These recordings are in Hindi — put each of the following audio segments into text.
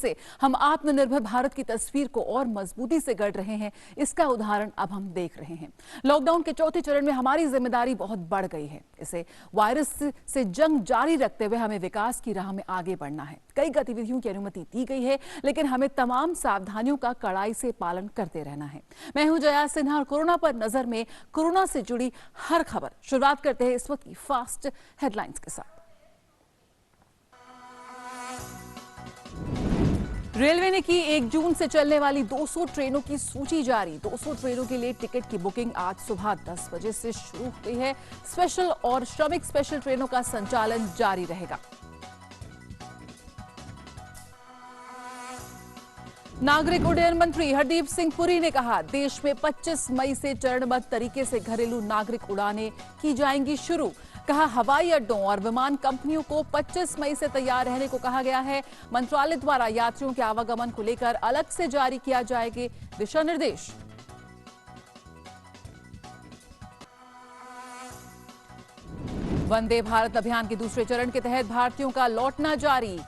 से हम आत्मनिर्भर भारत की तस्वीर को और मजबूती से गढ़ रहे हैं, इसका उदाहरण अब हम देख रहे हैं। लॉकडाउन के चौथे चरण में हमारी जिम्मेदारी बहुत बढ़ गई है। इसे वायरस से जंग जारी रखते हुए हमें विकास की राह में आगे बढ़ना है। कई गतिविधियों की अनुमति दी गई है, लेकिन हमें तमाम सावधानियों का कड़ाई से पालन करते रहना है। मैं हूं जया सिन्हा और कोरोना पर नजर में कोरोना से जुड़ी हर खबर। शुरुआत करते हैं इस वक्त की फास्ट हेडलाइंस के साथ। रेलवे ने की 1 जून से चलने वाली 200 ट्रेनों की सूची जारी। 200 ट्रेनों के लिए टिकट की बुकिंग आज सुबह 10 बजे से शुरू हुई है। स्पेशल और श्रमिक स्पेशल ट्रेनों का संचालन जारी रहेगा। नागरिक उड्डयन मंत्री हरदीप सिंह पुरी ने कहा, देश में 25 मई से चरणबद्ध तरीके से घरेलू नागरिक उड़ानें की जाएंगी शुरू। कहा, हवाई अड्डों और विमान कंपनियों को 25 मई से तैयार रहने को कहा गया है। मंत्रालय द्वारा यात्रियों के आवागमन को लेकर अलग से जारी किया जाएंगे दिशा निर्देश। वंदे भारत अभियान के दूसरे चरण के तहत भारतीयों का लौटना जारी।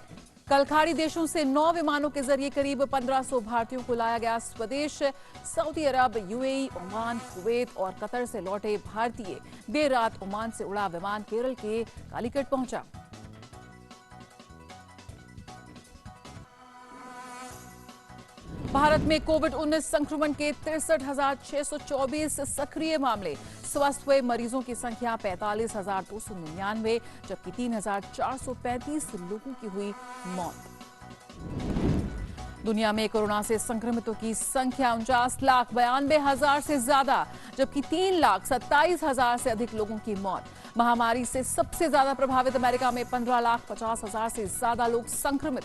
कल खाड़ी देशों से 9 विमानों के जरिए करीब 1500 भारतीयों को लाया गया स्वदेश। सऊदी अरब, यूएई, ओमान, कुवैत और कतर से लौटे भारतीय देर रात ओमान से उड़ा विमान केरल के कालीकट पहुंचा। भारत में कोविड-19 संक्रमण के 63,624 सक्रिय मामले। स्वस्थ हुए मरीजों की संख्या 45,299, जबकि 3,435 लोगों की हुई मौत। दुनिया में कोरोना से संक्रमितों की संख्या 49,92,000 से ज्यादा, जबकि 3,27,000 से अधिक लोगों की मौत। महामारी से सबसे ज्यादा प्रभावित अमेरिका में 15,50,000 से ज्यादा लोग संक्रमित।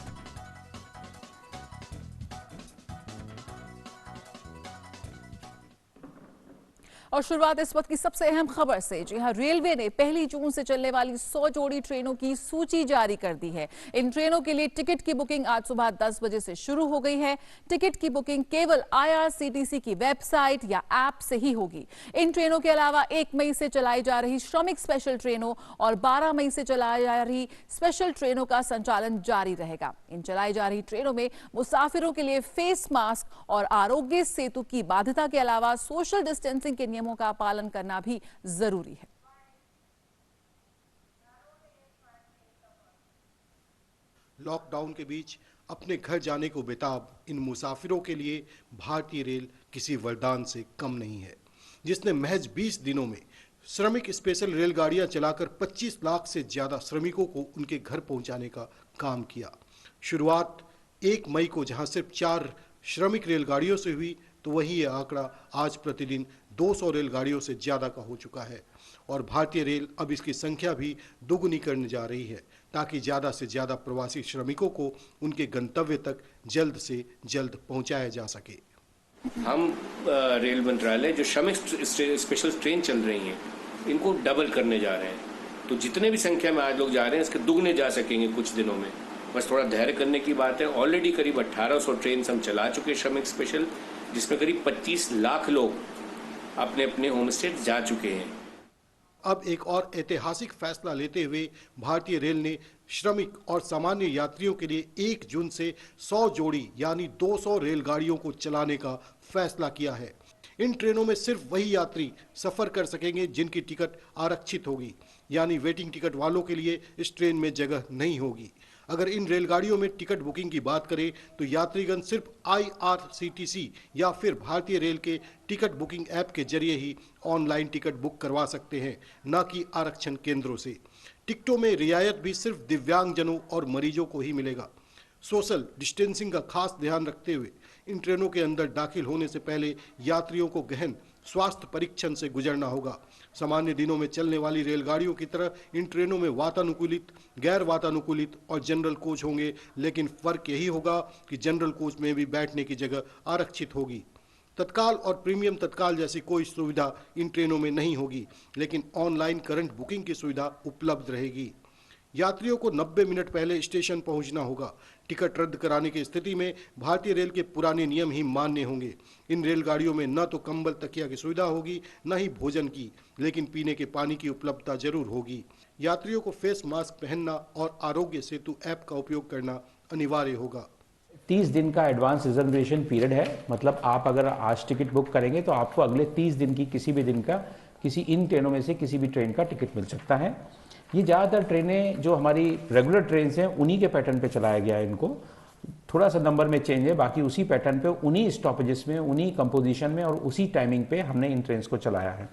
और शुरुआत इस वक्त की सबसे अहम खबर से। जी हां, रेलवे ने 1 जून से चलने वाली 100 जोड़ी ट्रेनों की सूची जारी कर दी है। इन ट्रेनों के लिए टिकट की बुकिंग आज सुबह 10 बजे से शुरू हो गई है। टिकट की बुकिंग केवल IRCTC की वेबसाइट या ऐप से ही होगी। इन ट्रेनों के अलावा 1 मई से चलाई जा रही श्रमिक स्पेशल ट्रेनों और 12 मई से चलाई जा रही स्पेशल ट्रेनों का संचालन जारी रहेगा। इन चलाई जा रही ट्रेनों में मुसाफिरों के लिए फेस मास्क और आरोग्य सेतु की बाध्यता के अलावा सोशल डिस्टेंसिंग के नियमों का पालन करना भी जरूरी है। लॉकडाउन के बीच अपने घर जाने को बेताब इन मुसाफिरों के लिए भारतीय रेल किसी वरदान से कम नहीं है, जिसने महज 20 दिनों में श्रमिक स्पेशल रेलगाड़ियां चलाकर 25 लाख से ज्यादा श्रमिकों को उनके घर पहुंचाने का काम किया। शुरुआत 1 मई को जहां सिर्फ 4 श्रमिक रेलगाड़ियों से हुई, तो वही ये आंकड़ा आज प्रतिदिन 200 रेलगाड़ियों से ज़्यादा का हो चुका है। और भारतीय रेल अब इसकी संख्या भी दोगुनी करने जा रही है, ताकि ज़्यादा से ज़्यादा प्रवासी श्रमिकों को उनके गंतव्य तक जल्द से जल्द पहुंचाया जा सके। हम रेल मंत्रालय जो श्रमिक स्पेशल ट्रेन चल रही हैं, इनको डबल करने जा रहे हैं। तो जितने भी संख्या में आज लोग जा रहे हैं, इसके दुगने जा सकेंगे कुछ दिनों में। बस थोड़ा धैर्य करने की बात है। ऑलरेडी करीब 1800 ट्रेन हम चला चुके श्रमिक स्पेशल, जिसमें करीब 25 लाख लोग अपने अपने होम स्टेट जा चुके हैं। अब एक और ऐतिहासिक फैसला लेते हुए भारतीय रेल ने श्रमिक और सामान्य यात्रियों के लिए 1 जून से 100 जोड़ी यानी 200 रेलगाड़ियों को चलाने का फैसला किया है। इन ट्रेनों में सिर्फ वही यात्री सफर कर सकेंगे जिनकी टिकट आरक्षित होगी, यानी वेटिंग टिकट वालों के लिए इस ट्रेन में जगह नहीं होगी। अगर इन रेलगाड़ियों में टिकट बुकिंग की बात करें तो यात्रीगण सिर्फ IRCTC या फिर भारतीय रेल के टिकट बुकिंग ऐप के जरिए ही ऑनलाइन टिकट बुक करवा सकते हैं, न कि आरक्षण केंद्रों से। टिकटों में रियायत भी सिर्फ दिव्यांगजनों और मरीजों को ही मिलेगा। सोशल डिस्टेंसिंग का खास ध्यान रखते हुए इन ट्रेनों के अंदर दाखिल होने से पहले यात्रियों को गहन स्वास्थ्य परीक्षण से गुजरना होगा। सामान्य दिनों में चलने वाली रेलगाड़ियों की तरह इन ट्रेनों में वातानुकूलित, गैर वातानुकूलित और जनरल कोच होंगे, लेकिन फर्क यही होगा कि जनरल कोच में भी बैठने की जगह आरक्षित होगी। तत्काल और प्रीमियम तत्काल जैसी कोई सुविधा इन ट्रेनों में नहीं होगी, लेकिन ऑनलाइन करंट बुकिंग की सुविधा उपलब्ध रहेगी। यात्रियों को 90 मिनट पहले स्टेशन पहुंचना होगा। टिकट रद्द कराने की स्थिति में भारतीय रेल के पुराने नियम ही मान्य होंगे। इन रेलगाड़ियों में न तो कंबल तकिया की सुविधा होगी, न ही भोजन की, लेकिन पीने के पानी की उपलब्धता जरूर होगी। यात्रियों को फेस मास्क पहनना और आरोग्य सेतु ऐप का उपयोग करना अनिवार्य होगा। 30 दिन का एडवांस रिजर्वेशन पीरियड है। मतलब आप अगर आज टिकट बुक करेंगे तो आपको अगले 30 दिन की किसी भी दिन का किसी इन ट्रेनों में से किसी भी ट्रेन का टिकट मिल सकता है। ये ज़्यादातर ट्रेनें जो हमारी रेगुलर ट्रेन हैं उन्हीं के पैटर्न पे चलाया गया है। इनको थोड़ा सा नंबर में चेंज है, बाकी उसी पैटर्न पे, उन्हीं स्टॉपेजेस में, उन्हीं कंपोजिशन में और उसी टाइमिंग पे हमने इन ट्रेन को चलाया है।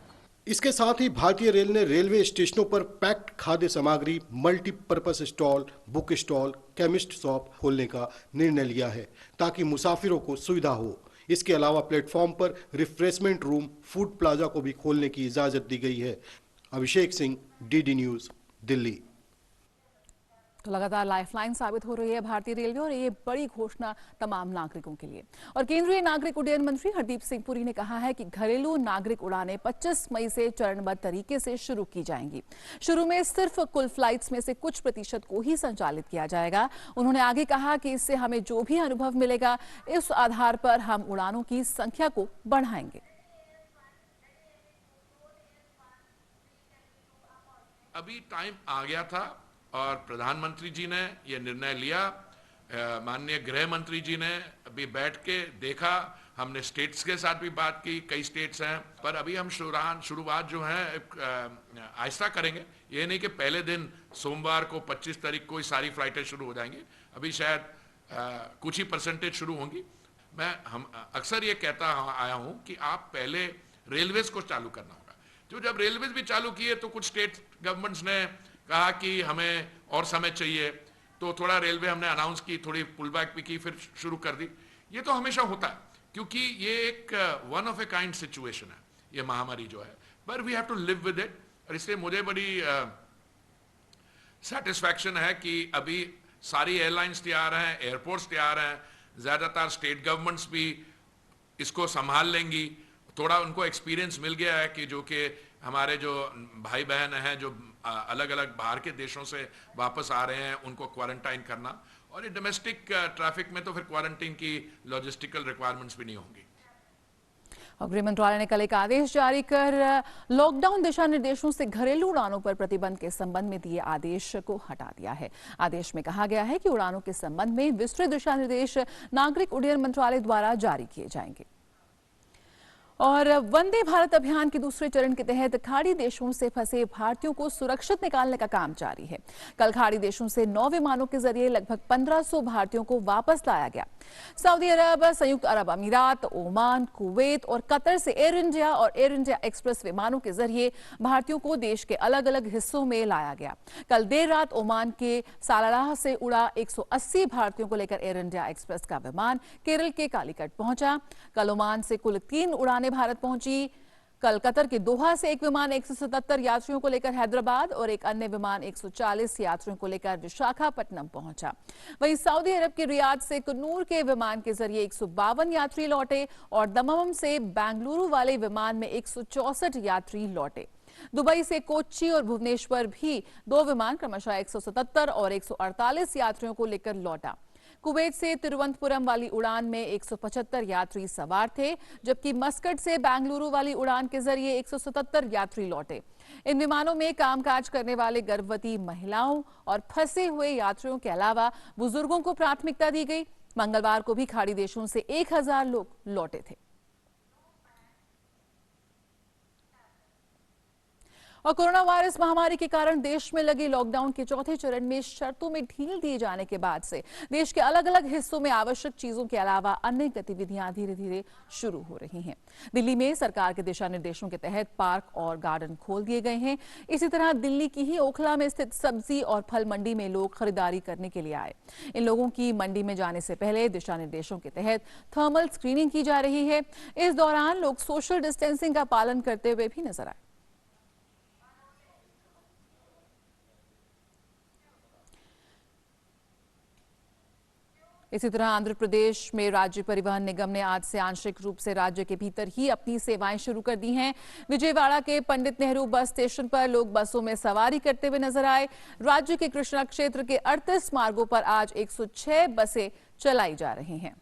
इसके साथ ही भारतीय रेल ने रेलवे स्टेशनों पर पैक्ड खाद्य सामग्री, multipurpose stall, book stall, chemist shop खोलने का निर्णय लिया है ताकि मुसाफिरों को सुविधा हो। इसके अलावा प्लेटफॉर्म पर रिफ्रेशमेंट रूम, फूड प्लाजा को भी खोलने की इजाजत दी गई है। Abhishek Singh, DD news, Delhi. तो लगातार लाइफलाइन साबित हो रही है भारतीय रेलवे और ये बड़ी घोषणा तमाम नागरिकों के लिए। और केंद्रीय नागरिक उड्डयन मंत्री हरदीप सिंह पुरी ने कहा है कि घरेलू नागरिक उड़ानें 25 मई से चरणबद्ध तरीके से शुरू की जाएंगी। शुरू में सिर्फ कुल फ्लाइट्स में से कुछ प्रतिशत को ही संचालित किया जाएगा। उन्होंने आगे कहा कि इससे हमें जो भी अनुभव मिलेगा, इस आधार पर हम उड़ानों की संख्या को बढ़ाएंगे। अभी टाइम आ गया था और प्रधानमंत्री जी ने यह निर्णय लिया। माननीय गृह मंत्री जी ने अभी बैठ के देखा, हमने स्टेट्स के साथ भी बात की, कई स्टेट्स हैं, पर अभी हम शुरुआत जो है आहिस्ता करेंगे। ये नहीं कि पहले दिन सोमवार को 25 तारीख को ही सारी फ्लाइटें शुरू हो जाएंगी। अभी शायद कुछ ही परसेंटेज शुरू होंगी। हम अक्सर ये कहता आया हूँ कि आप पहले रेलवेज को चालू करना होगा। जो जब रेलवेज भी चालू किए तो कुछ स्टेट गवर्नमेंट्स ने कहा कि हमें और समय चाहिए, तो थोड़ा रेलवे हमने अनाउंस की, थोड़ी पुल बैक भी की, फिर शुरू कर दी। ये तो हमेशा होता है क्योंकि ये एक one of a kind situation है, ये महामारी जो है, पर we have to live with it. और इसलिए मुझे बड़ी सेटिस्फैक्शन है कि अभी सारी एयरलाइंस तैयार हैं, एयरपोर्ट्स तैयार हैं, ज़्यादातर स्टेट गवर्नमेंट्स भी इसको संभाल लेंगी। थोड़ा उनको एक्सपीरियंस मिल गया है कि जो कि हमारे जो भाई बहन हैं जो अलग अलग बाहर के देशों से वापस आ रहे हैं, उनको क्वारंटाइन करना, और ये डोमेस्टिक ट्रैफिक में तो फिर क्वारंटाइन की लॉजिस्टिकल रिक्वायरमेंट्स भी नहीं होंगी। और गृह मंत्रालय ने कल एक आदेश जारी कर लॉकडाउन दिशा निर्देशों से घरेलू उड़ानों पर प्रतिबंध के संबंध में दिए आदेश को हटा दिया है। आदेश में कहा गया है कि उड़ानों के संबंध में विस्तृत दिशा निर्देश नागरिक उड्डयन मंत्रालय द्वारा जारी किए जाएंगे। और वंदे भारत अभियान के दूसरे चरण के तहत खाड़ी देशों से फंसे भारतीयों को सुरक्षित निकालने का काम जारी है। कल खाड़ी देशों से 9 विमानों के जरिए लगभग 1500 भारतीयों को वापस लाया गया। सऊदी अरब, संयुक्त अरब अमीरात, ओमान, कुवैत और कतर से एयर इंडिया और एयर इंडिया एक्सप्रेस विमानों के जरिए भारतीयों को देश के अलग अलग हिस्सों में लाया गया। कल देर रात ओमान के सालालाह से उड़ा 180 भारतीयों को लेकर एयर इंडिया एक्सप्रेस का विमान केरल के कालीकट पहुंचा। कल ओमान से कुल 3 उड़ानें भारत पहुंची। कल कतर के दोहा से एक विमान 177 यात्रियों को लेकर हैदराबाद और एक अन्य विमान 140 यात्रियों को लेकर विशाखापट्टनम पहुंचा। वहीं सऊदी अरब के रियाद से कन्नूर के विमान के जरिए 152 यात्री लौटे और दमम से बेंगलुरु वाले विमान में 164 यात्री लौटे। दुबई से कोच्चि और भुवनेश्वर भी 2 विमान क्रमशः 177 और 148 यात्रियों को लेकर लौटा। कुवैत से तिरुवनंतपुरम वाली उड़ान में 175 यात्री सवार थे, जबकि मस्कट से बेंगलुरु वाली उड़ान के जरिए 177 यात्री लौटे। इन विमानों में कामकाज करने वाले गर्भवती महिलाओं और फंसे हुए यात्रियों के अलावा बुजुर्गों को प्राथमिकता दी गई। मंगलवार को भी खाड़ी देशों से 1000 लोग लौटे थे। और कोरोना वायरस महामारी के कारण देश में लगे लॉकडाउन के चौथे चरण में शर्तों में ढील दिए जाने के बाद से देश के अलग अलग हिस्सों में आवश्यक चीजों के अलावा अन्य गतिविधियां धीरे धीरे शुरू हो रही हैं। दिल्ली में सरकार के दिशा निर्देशों के तहत पार्क और गार्डन खोल दिए गए हैं। इसी तरह दिल्ली की ही ओखला में स्थित सब्जी और फल मंडी में लोग खरीदारी करने के लिए आए। इन लोगों की मंडी में जाने से पहले दिशा निर्देशों के तहत थर्मल स्क्रीनिंग की जा रही है। इस दौरान लोग सोशल डिस्टेंसिंग का पालन करते हुए भी नजर आए। इसी तरह आंध्र प्रदेश में राज्य परिवहन निगम ने आज से आंशिक रूप से राज्य के भीतर ही अपनी सेवाएं शुरू कर दी हैं। विजयवाड़ा के पंडित नेहरू बस स्टेशन पर लोग बसों में सवारी करते हुए नजर आए। राज्य के कृष्णा क्षेत्र के 38 मार्गों पर आज 106 बसें चलाई जा रही हैं।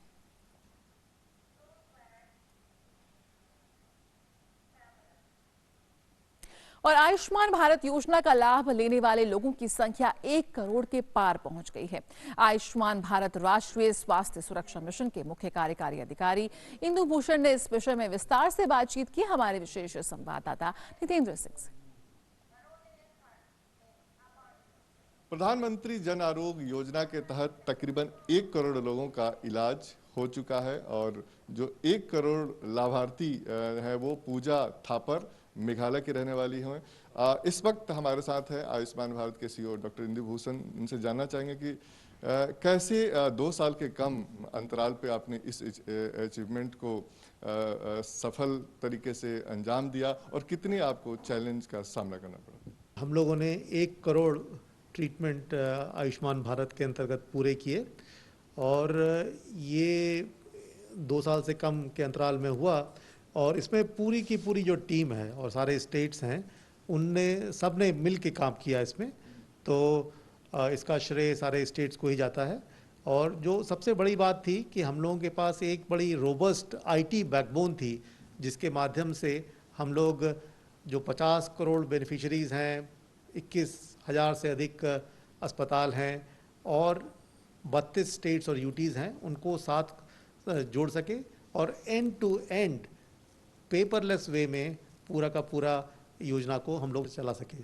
और आयुष्मान भारत योजना का लाभ लेने वाले लोगों की संख्या 1 करोड़ के पार पहुंच गई है। आयुष्मान भारत राष्ट्रीय स्वास्थ्य सुरक्षा मिशन के मुख्य कार्यकारी अधिकारी इंदु भूषण ने इस विषय में विस्तार से बातचीत की हमारे विशेष संवाददाता नितेंद्र सिंह से। प्रधानमंत्री जन आरोग्य योजना के तहत तकरीबन 1 करोड़ लोगों का इलाज हो चुका है और जो 1 करोड़ लाभार्थी हैं वो पूजा थापर मेघालय की रहने वाली हैं। इस वक्त हमारे साथ है आयुष्मान भारत के सीईओ डॉक्टर इंदु भूषण। इनसे जानना चाहेंगे कि कैसे 2 साल के कम अंतराल पे आपने इस अचीवमेंट को सफल तरीके से अंजाम दिया और कितनी आपको चैलेंज का सामना करना पड़ा। हम लोगों ने 1 करोड़ ट्रीटमेंट आयुष्मान भारत के अंतर्गत पूरे किए और ये 2 साल से कम के अंतराल में हुआ और इसमें पूरी की पूरी जो टीम है और सारे स्टेट्स हैं उनने सब ने मिल के काम किया इसमें, तो इसका श्रेय सारे स्टेट्स को ही जाता है। और जो सबसे बड़ी बात थी कि हम लोगों के पास एक बड़ी रोबस्ट आईटी बैकबोन थी जिसके माध्यम से हम लोग जो 50 करोड़ बेनिफिशरीज हैं, 21,000 से अधिक अस्पताल हैं और 32 स्टेट्स और यूटीज़ हैं, उनको साथ जोड़ सके और एंड टू एंड पेपरलेस वे में पूरा का पूरा योजना को हम लोग चला सके।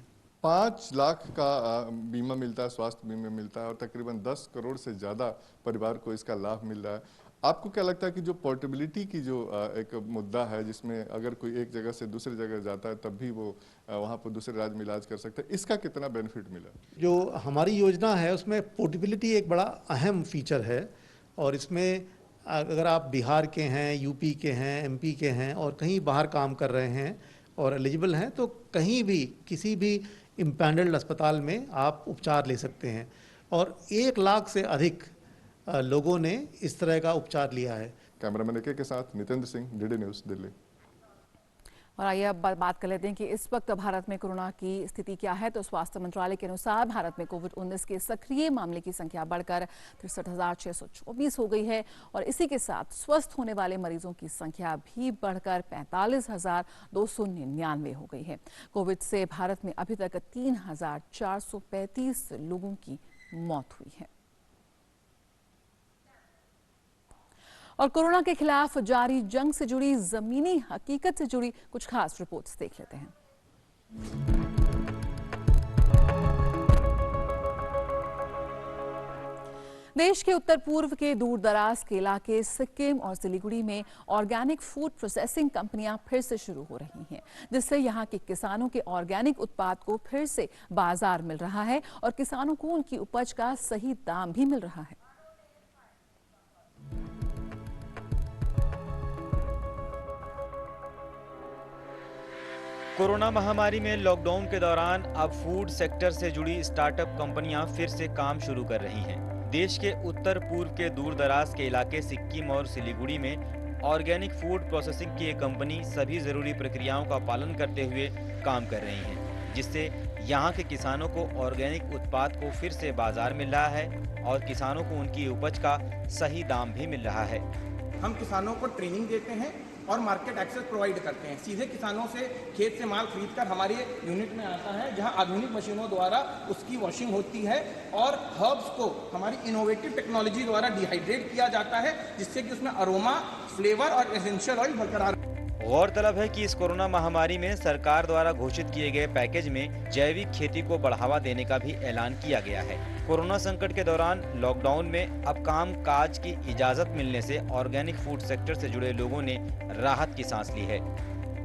5 लाख का बीमा मिलता है, स्वास्थ्य बीमा मिलता है और तकरीबन 10 करोड़ से ज़्यादा परिवार को इसका लाभ मिल रहा है। आपको क्या लगता है कि जो पोर्टेबिलिटी की जो एक मुद्दा है जिसमें अगर कोई एक जगह से दूसरी जगह जाता है तब भी वो वहाँ पर दूसरे राज्य में इलाज कर सकता है, इसका कितना बेनिफिट मिला? जो हमारी योजना है उसमें पोर्टेबिलिटी एक बड़ा अहम फीचर है और इसमें अगर आप बिहार के हैं, यूपी के हैं, एमपी के हैं और कहीं बाहर काम कर रहे हैं और एलिजिबल हैं तो कहीं भी किसी भी इम्पैनल्ड अस्पताल में आप उपचार ले सकते हैं और 1 लाख से अधिक लोगों ने इस तरह का उपचार लिया है। कैमरामैन एके के साथ नितेंद्र सिंह, डीडी न्यूज़, दिल्ली। और आइए अब बात कर लेते हैं कि इस वक्त भारत में कोरोना की स्थिति क्या है। तो स्वास्थ्य मंत्रालय के अनुसार भारत में कोविड-19 के सक्रिय मामले की संख्या बढ़कर 63,624 हो गई है और इसी के साथ स्वस्थ होने वाले मरीजों की संख्या भी बढ़कर 45,299 हो गई है। कोविड से भारत में अभी तक 3,435 लोगों की मौत हुई है। और कोरोना के खिलाफ जारी जंग से जुड़ी जमीनी हकीकत से जुड़ी कुछ खास रिपोर्ट्स देख लेते हैं। देश के उत्तर पूर्व के दूर दराज के इलाके सिक्किम और सिलीगुड़ी में ऑर्गेनिक फूड प्रोसेसिंग कंपनियां फिर से शुरू हो रही हैं, जिससे यहां के किसानों के ऑर्गेनिक उत्पाद को फिर से बाजार मिल रहा है और किसानों को उनकी उपज का सही दाम भी मिल रहा है। कोरोना महामारी में लॉकडाउन के दौरान अब फूड सेक्टर से जुड़ी स्टार्टअप कंपनियां फिर से काम शुरू कर रही हैं। देश के उत्तर पूर्व के दूर दराज के इलाके सिक्किम और सिलीगुड़ी में ऑर्गेनिक फूड प्रोसेसिंग की एक कंपनी सभी जरूरी प्रक्रियाओं का पालन करते हुए काम कर रही है, जिससे यहाँ के किसानों को ऑर्गेनिक उत्पाद को फिर से बाजार मिल रहा है और किसानों को उनकी उपज का सही दाम भी मिल रहा है। हम किसानों को ट्रेनिंग देते हैं और मार्केट एक्सेस प्रोवाइड करते हैं। सीधे किसानों से खेत से माल खरीदकर हमारे यूनिट में आता है, जहां आधुनिक मशीनों द्वारा उसकी वॉशिंग होती है और हर्ब्स को हमारी इनोवेटिव टेक्नोलॉजी द्वारा डिहाइड्रेट किया जाता है, जिससे कि उसमें अरोमा, फ्लेवर और एसेंशियल ऑयल बरकरार। गौरतलब है कि इस कोरोना महामारी में सरकार द्वारा घोषित किए गए पैकेज में जैविक खेती को बढ़ावा देने का भी ऐलान किया गया है। कोरोना संकट के दौरान लॉकडाउन में अब काम काज की इजाजत मिलने से ऑर्गेनिक फूड सेक्टर से जुड़े लोगों ने राहत की सांस ली है।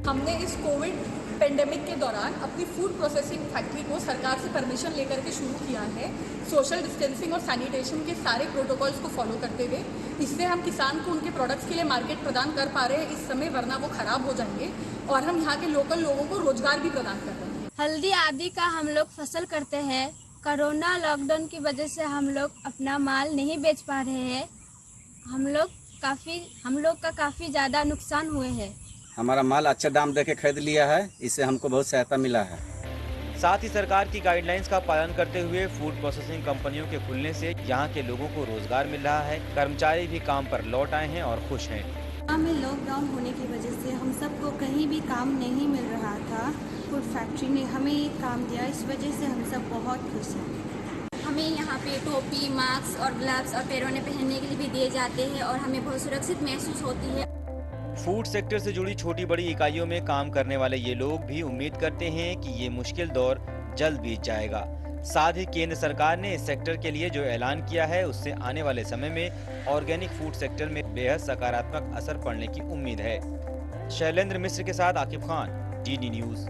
हमने इस कोविड पेंडेमिक के दौरान अपनी फूड प्रोसेसिंग फैक्ट्री को सरकार से परमिशन लेकर के शुरू किया है, सोशल डिस्टेंसिंग और सैनिटेशन के सारे प्रोटोकॉल्स को फॉलो करते हुए। इससे हम किसान को उनके प्रोडक्ट्स के लिए मार्केट प्रदान कर पा रहे हैं इस समय, वरना वो खराब हो जाएंगे, और हम यहाँ के लोकल लोगों को रोजगार भी प्रदान कर रहे हैं। हल्दी आदि का हम लोग फसल करते हैं। कोरोना लॉकडाउन की वजह से हम लोग अपना माल नहीं बेच पा रहे हैं। हम लोग का काफ़ी ज़्यादा नुकसान हुए हैं। हमारा माल अच्छा दाम देके खरीद लिया है, इससे हमको बहुत सहायता मिला है। साथ ही सरकार की गाइडलाइंस का पालन करते हुए फूड प्रोसेसिंग कंपनियों के खुलने से यहाँ के लोगों को रोजगार मिल रहा है। कर्मचारी भी काम पर लौट आए हैं और खुश हैं। में लॉकडाउन होने की वजह से हम सबको कहीं भी काम नहीं मिल रहा था, फूड फैक्ट्री ने हमें ये काम दिया, इस वजह से हम सब बहुत खुश हैं। हमें यहाँ पे टोपी, मास्क और ग्लव्स और पैरोने पहनने के लिए भी दिए जाते हैं और हमें बहुत सुरक्षित महसूस होती है। फूड सेक्टर से जुड़ी छोटी बड़ी इकाइयों में काम करने वाले ये लोग भी उम्मीद करते हैं कि ये मुश्किल दौर जल्द बीत जाएगा। साथ ही केंद्र सरकार ने इस सेक्टर के लिए जो ऐलान किया है उससे आने वाले समय में ऑर्गेनिक फूड सेक्टर में बेहद सकारात्मक असर पड़ने की उम्मीद है। शैलेंद्र मिश्र के साथ आकिब खान, डीडी न्यूज।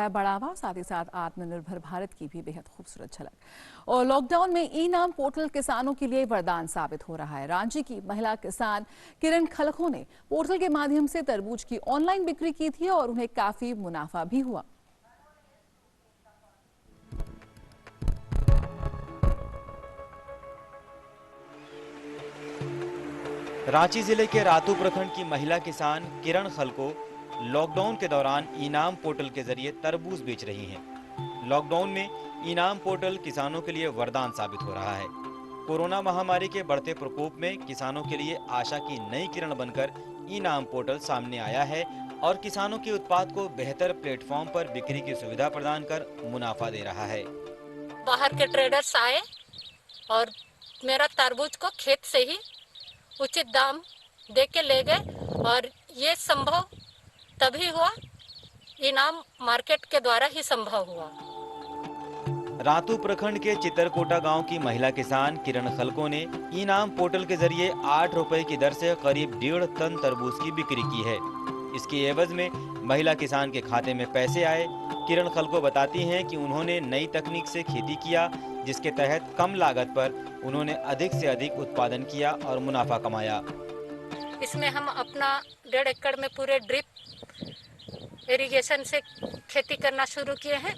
बढ़ावा, साथ ही साथ आत्मनिर्भर भारत की भी बेहद खूबसूरत झलक। और लॉकडाउन में ई-नाम पोर्टल किसानों के लिए वरदान साबित हो रहा है। रांची की महिला किसान किरण खलखो ने पोर्टल के माध्यम से तरबूज की ऑनलाइन बिक्री की थी और उन्हें काफी मुनाफा भी हुआ। रांची जिले के रातू प्रखंड की महिला किसान किरण खलको लॉकडाउन के दौरान इनाम पोर्टल के जरिए तरबूज बेच रही हैं। लॉकडाउन में इनाम पोर्टल किसानों के लिए वरदान साबित हो रहा है। कोरोना महामारी के बढ़ते प्रकोप में किसानों के लिए आशा की नई किरण बनकर इनाम पोर्टल सामने आया है और किसानों के उत्पाद को बेहतर प्लेटफॉर्म पर बिक्री की सुविधा प्रदान कर मुनाफा दे रहा है। बाहर के ट्रेडर्स आए और मेरा तरबूज को खेत से ही उचित दाम दे के ले गए और ये संभव तभी हुआ, इनाम मार्केट के द्वारा ही संभव हुआ। रातू प्रखंड के चितरकोटा गांव की महिला किसान किरण खलको ने इनाम पोर्टल के जरिए 8 रुपए की दर से करीब 1.5 टन तरबूज की बिक्री की है। इसके एवज में महिला किसान के खाते में पैसे आए। किरण खलको बताती हैं कि उन्होंने नई तकनीक से खेती किया, जिसके तहत कम लागत पर उन्होंने अधिक से अधिक उत्पादन किया और मुनाफा कमाया। इसमें हम अपना 1.5 एकड़ में पूरे ड्रिप इरिगेशन से खेती करना शुरू किए हैं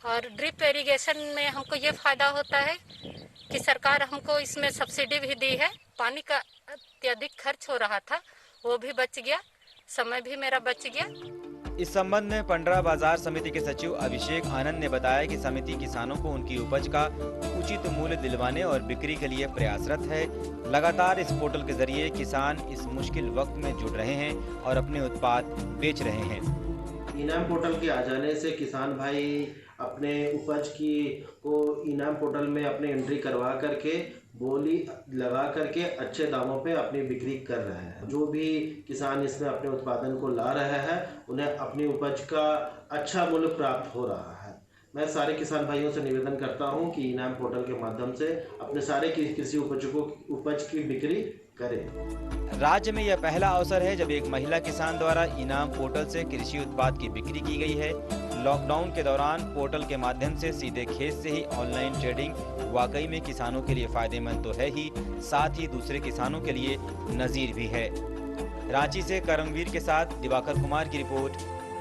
और ड्रिप इरिगेशन में हमको ये फायदा होता है कि सरकार हमको इसमें सब्सिडी भी दी है। पानी का अत्यधिक खर्च हो रहा था, वो भी बच गया, समय भी मेरा बच गया। इस संबंध में पंडरा बाजार समिति के सचिव अभिषेक आनंद ने बताया कि समिति किसानों को उनकी उपज का उचित मूल्य दिलवाने और बिक्री के लिए प्रयासरत है। लगातार इस पोर्टल के जरिए किसान इस मुश्किल वक्त में जुड़ रहे हैं और अपने उत्पाद बेच रहे हैं। इनाम पोर्टल के आ जाने से किसान भाई अपने उपज की को इनाम पोर्टल में अपने एंट्री करवा करके बोली लगा करके अच्छे दामों पे अपनी बिक्री कर रहे हैं। जो भी किसान इसमें अपने उत्पादन को ला रहे हैं उन्हें अपनी उपज का अच्छा मूल्य प्राप्त हो रहा है। मैं सारे किसान भाइयों से निवेदन करता हूं कि इनाम पोर्टल के माध्यम से अपने सारे कृषि उपज की बिक्री करें। राज्य में यह पहला अवसर है जब एक महिला किसान द्वारा इनाम पोर्टल से कृषि उत्पाद की बिक्री की गई है। लॉकडाउन के दौरान पोर्टल के माध्यम से सीधे खेत से ही ऑनलाइन ट्रेडिंग वाकई में किसानों के लिए फायदेमंद तो है ही, साथ ही दूसरे किसानों के लिए नजीर भी है। रांची से करमवीर के साथ दिवाकर कुमार की रिपोर्ट,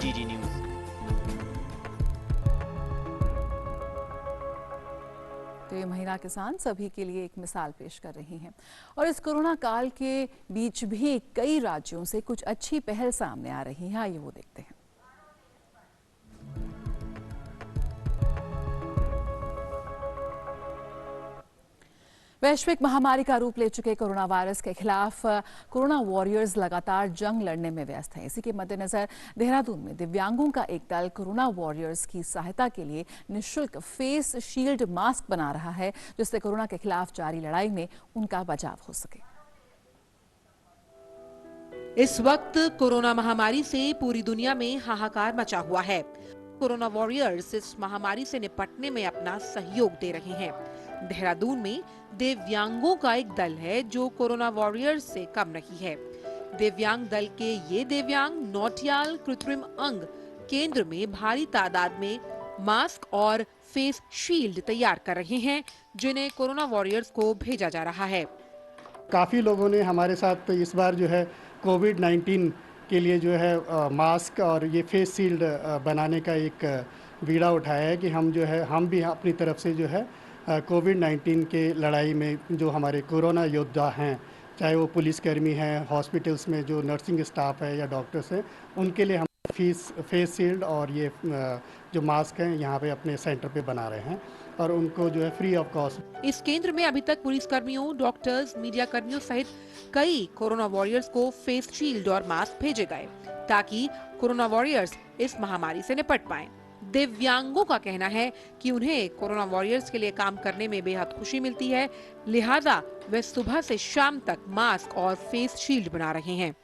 डीडी न्यूज। तो ये महिला किसान सभी के लिए एक मिसाल पेश कर रही हैं। और इस कोरोना काल के बीच भी कई राज्यों से कुछ अच्छी पहल सामने आ रही है। आइए वो देखते हैं। वैश्विक महामारी का रूप ले चुके कोरोना वायरस के खिलाफ कोरोना वॉरियर्स लगातार जंग लड़ने में व्यस्त हैं। इसी के मद्देनजर देहरादून में दिव्यांगों का एक दल कोरोना वॉरियर्स की सहायता के लिए निःशुल्क फेस शील्ड मास्क बना रहा है, जिससे कोरोना के खिलाफ जारी लड़ाई में उनका बचाव हो सके। इस वक्त कोरोना महामारी से पूरी दुनिया में हाहाकार मचा हुआ है। कोरोना वॉरियर्स इस महामारी से निपटने में अपना सहयोग दे रहे हैं। देहरादून में दिव्यांगों का एक दल है जो कोरोना वॉरियर्स से कम नहीं है। दिव्यांग दल के ये दिव्यांग नौटियाल कृत्रिम अंग केंद्र में भारी तादाद में मास्क और फेस शील्ड तैयार कर रहे हैं, जिन्हें कोरोना वॉरियर्स को भेजा जा रहा है। काफी लोगों ने हमारे साथ इस बार जो है कोविड-19 के लिए जो है मास्क और ये फेस शील्ड बनाने का एक बीड़ा उठाया है कि हम भी अपनी तरफ से जो है कोविड-19 के लड़ाई में जो हमारे कोरोना योद्धा हैं, चाहे वो पुलिसकर्मी हैं, हॉस्पिटल्स में जो नर्सिंग स्टाफ है या डॉक्टर्स हैं, उनके लिए हम फेस शील्ड और ये जो मास्क हैं यहाँ पे अपने सेंटर पे बना रहे हैं और उनको जो है फ्री ऑफ कॉस्ट। इस केंद्र में अभी तक पुलिसकर्मियों, डॉक्टर्स, मीडिया कर्मियों सहित कई कोरोना वॉरियर्स को फेस शील्ड और मास्क भेजे गए ताकि कोरोना वॉरियर्स इस महामारी से निपट पाएं। दिव्यांगों का कहना है कि उन्हें कोरोना वॉरियर्स के लिए काम करने में बेहद खुशी मिलती है, लिहाजा वे सुबह से शाम तक मास्क और फेस शील्ड बना रहे हैं।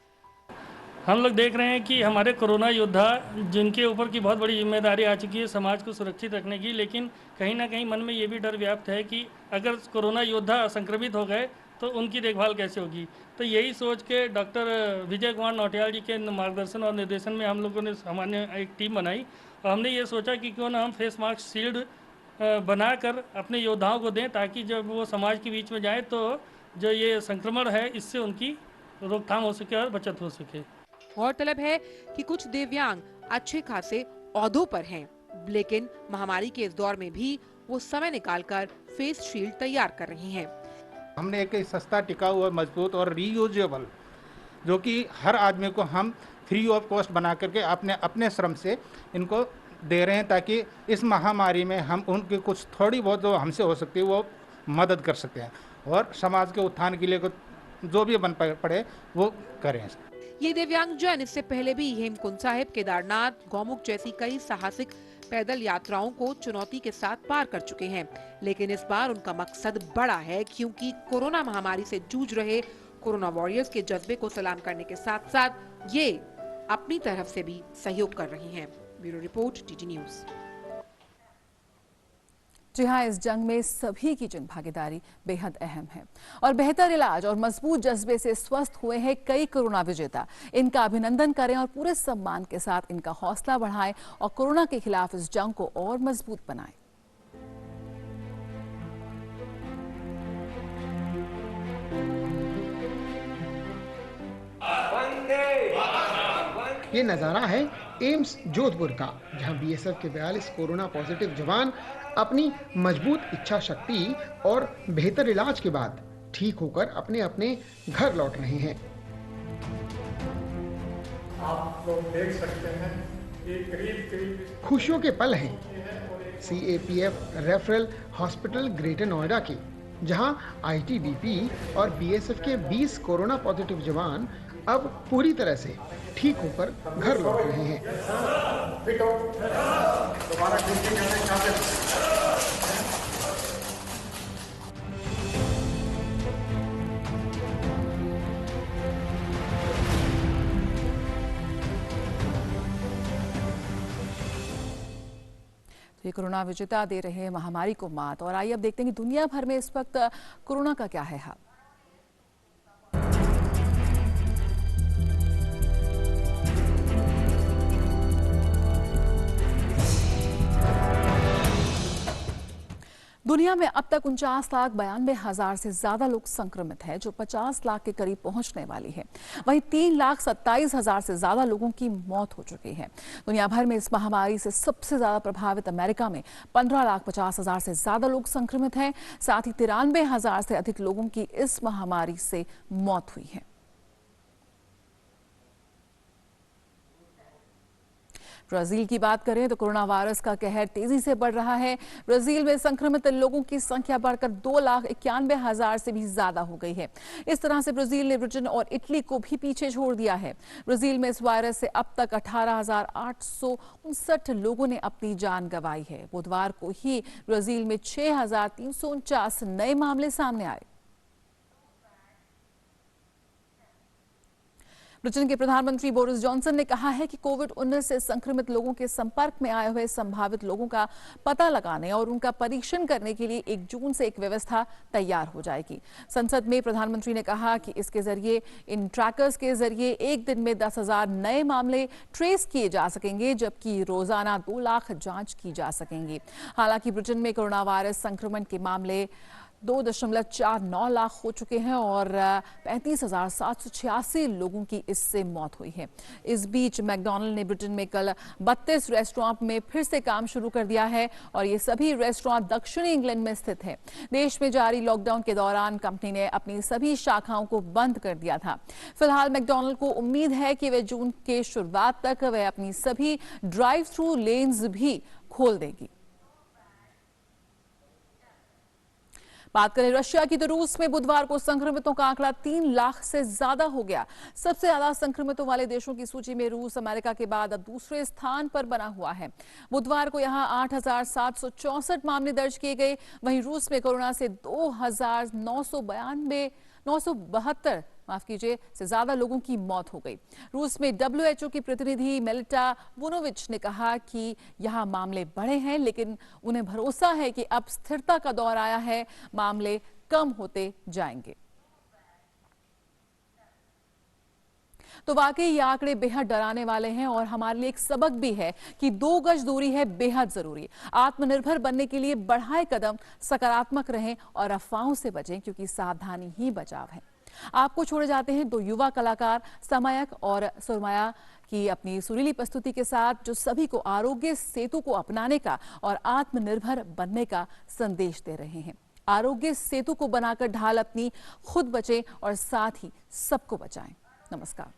हम लोग देख रहे हैं कि हमारे कोरोना योद्धा जिनके ऊपर की बहुत बड़ी जिम्मेदारी आ चुकी है समाज को सुरक्षित रखने की, लेकिन कहीं ना कहीं मन में ये भी डर व्याप्त है कि अगर कोरोना योद्धा संक्रमित हो गए तो उनकी देखभाल कैसे होगी। तो यही सोच के डॉक्टर विजय कुमार नौटियाल जी के मार्गदर्शन और निर्देशन में हम लोगों ने हमारे एक टीम बनाई और हमने ये सोचा कि क्यों ना हम फेस मास्क शील्ड बनाकर अपने योद्धाओं को दें ताकि जब वो समाज के बीच में जाए तो जो ये संक्रमण है इससे उनकी रोकथाम हो सके और बचत हो सके। गौरतलब है कि कुछ दिव्यांग अच्छे खासे ओहदों पर हैं, लेकिन महामारी के इस दौर में भी वो समय निकालकर फेस शील्ड तैयार कर रहे हैं। हमने एक सस्ता, टिकाऊ और मजबूत और रीयूजेबल जो कि हर आदमी को हम फ्री ऑफ कॉस्ट बना करके अपने श्रम से इनको दे रहे हैं ताकि इस महामारी में हम उनकी कुछ थोड़ी बहुत जो हमसे हो सकती है वो मदद कर सकते हैं और समाज के उत्थान के लिए जो भी बन पड़े वो करें। ये दिव्यांगजन इससे पहले भी हेमकुंड साहिब, केदारनाथ, गौमुख जैसी कई साहसिक पैदल यात्राओं को चुनौती के साथ पार कर चुके हैं, लेकिन इस बार उनका मकसद बड़ा है क्योंकि कोरोना महामारी से जूझ रहे कोरोना वॉरियर्स के जज्बे को सलाम करने के साथ साथ ये अपनी तरफ से भी सहयोग कर रही हैं। Bureau report, TT news. जी हाँ, इस जंग में सभी की जन भागीदारी बेहद अहम है और बेहतर इलाज और मजबूत जज्बे से स्वस्थ हुए हैं कई कोरोना विजेता। इनका अभिनंदन करें और पूरे सम्मान के साथ इनका हौसला बढ़ाएं और कोरोना के खिलाफ इस जंग को और मजबूत बनाएं। ये नज़ारा है एम्स जोधपुर का, जहां बीएसएफ के 42 कोरोना पॉजिटिव जवान अपनी मजबूत इच्छा शक्ति और बेहतर इलाज के बाद ठीक होकर अपने अपने घर लौट रहे हैं। आप लोग देख सकते हैं कि करीब खुशियों के पल हैं CAPF referral hospital greater Noida के, जहां आईटीबीपी और बीएसएफ के 20 कोरोना पॉजिटिव जवान अब पूरी तरह से ठीक होकर घर लौट रहे हैं। तो ये कोरोना विजेता दे रहे हैं महामारी को मात। और आइए अब देखते हैं कि दुनिया भर में इस वक्त कोरोना का क्या है हाल। दुनिया में अब तक 49,92,000 से ज्यादा लोग संक्रमित हैं, जो 50 लाख के करीब पहुंचने वाली है। वहीं 3,27,000 से ज्यादा लोगों की मौत हो चुकी है। दुनिया भर में इस महामारी से सबसे ज्यादा प्रभावित अमेरिका में 15,50,000 से ज्यादा लोग संक्रमित हैं। साथ ही 93,000 से अधिक लोगों की इस महामारी से मौत हुई है। ब्राजील की बात करें तो कोरोना वायरस का कहर तेजी से बढ़ रहा है। ब्राजील में संक्रमित लोगों की संख्या बढ़कर 2,91,000 से भी ज्यादा हो गई है। इस तरह से ब्राजील ने ब्रिटेन और इटली को भी पीछे छोड़ दिया है। ब्राजील में इस वायरस से अब तक 18,859 लोगों ने अपनी जान गंवाई है। बुधवार को ही ब्राजील में 6,349 नए मामले सामने आए। ब्रिटेन के प्रधानमंत्री बोरिस जॉनसन ने कहा है कि कोविड-19 से संक्रमित लोगों के संपर्क में आए हुए संभावित लोगों का पता लगाने और उनका परीक्षण करने के लिए 1 जून से एक व्यवस्था तैयार हो जाएगी। संसद में प्रधानमंत्री ने कहा कि इसके जरिए इन ट्रैकर्स के जरिए एक दिन में 10,000 नए मामले ट्रेस किए जा सकेंगे, जबकि रोजाना 2 लाख जांच की जा सकेंगी। हालांकि ब्रिटेन में कोरोना वायरस संक्रमण के मामले 2.49 लाख हो चुके हैं और 35,786 लोगों की इससे मौत हुई है। इस बीच मैकडॉनल्ड ने ब्रिटेन में कल 32 रेस्टोरेंट में फिर से काम शुरू कर दिया है और ये सभी रेस्टोरेंट दक्षिणी इंग्लैंड में स्थित है। देश में जारी लॉकडाउन के दौरान कंपनी ने अपनी सभी शाखाओं को बंद कर दिया था। फिलहाल मैकडॉनल्ड को उम्मीद है कि वे जून के शुरुआत तक वे अपनी सभी ड्राइव थ्रू लेन्स भी खोल देगी। बात करें रशिया की तो रूस में बुधवार को संक्रमितों का आंकड़ा 3 लाख से ज्यादा हो गया। सबसे ज्यादा संक्रमितों वाले देशों की सूची में रूस अमेरिका के बाद अब दूसरे स्थान पर बना हुआ है। बुधवार को यहां 8,764 मामले दर्ज किए गए। वहीं रूस में कोरोना से 2,972 से ज्यादा लोगों की मौत हो गई। रूस में WHO की प्रतिनिधि मेलिटा वुनोविच ने कहा कि यहां मामले बढ़े हैं, लेकिन उन्हें भरोसा है कि अब स्थिरता का दौर आया है, मामले कम होते जाएंगे। तो वाकई ये आंकड़े बेहद डराने वाले हैं और हमारे लिए एक सबक भी है कि 2 गज दूरी है बेहद जरूरी। आत्मनिर्भर बनने के लिए बढ़ाए कदम, सकारात्मक रहें और अफवाहों से बचें, क्योंकि सावधानी ही बचाव है। आपको छोड़े जाते हैं 2 युवा कलाकार समायक और सुरमाया की अपनी सुरीली प्रस्तुति के साथ, जो सभी को आरोग्य सेतु को अपनाने का और आत्मनिर्भर बनने का संदेश दे रहे हैं। आरोग्य सेतु को बनाकर ढाल अपनी खुद बचें और साथ ही सबको बचाएं। नमस्कार।